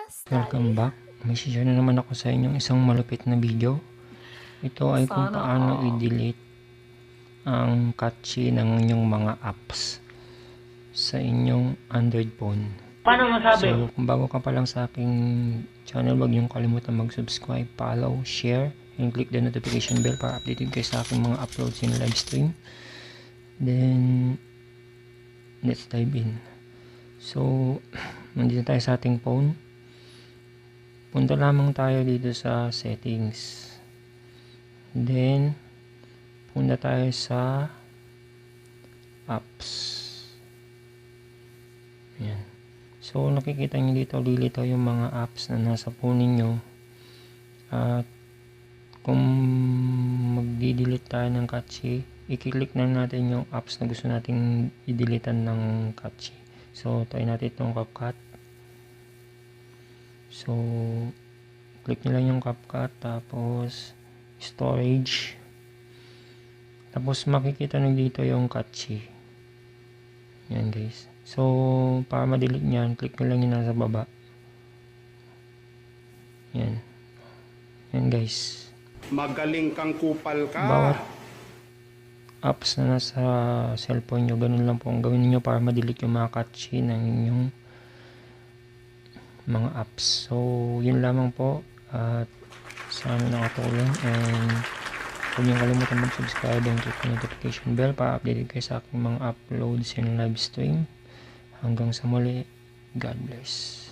Welcome back. May share na naman ako sa inyong isang malupit na video. Ito ay kung paano i-delete ang cache ng inyong mga apps sa inyong Android phone. Paano masabi? So, kung bago ka pa lang sa aking channel, huwag niyong kalimutan mag-subscribe, follow, share, and click the notification bell para updated kayo sa aking mga uploads in live stream. Then, let's dive in. So, nandito tayo sa ating phone. Punta lamang tayo dito sa settings. Then, punta tayo sa apps. Ayan. So, nakikita nyo dito, lilitaw yung mga apps na nasa phone ninyo. At, kung magdi-delete tayo ng cache, i-click na natin yung apps na gusto nating i-deletean ng cache. So, try natin itong CapCut. So, click nyo lang yung CapCut, tapos storage, tapos makikita nyo dito yung cache. Yan guys. So, para ma-delete nyan, click nyo lang yung nasa baba. Yan. Yan guys. Magaling kang kupal ka. Bawat apps na nasa cellphone nyo, ganun lang po ang gawin niyo para ma-delete yung mga cache ng inyong mga apps. So, yun lamang po. At sana nakatulong. And huwag niyong kalimutan mag-subscribe and click the notification bell para updated kayo sa aking mga uploads and live stream. Hanggang sa muli, God bless.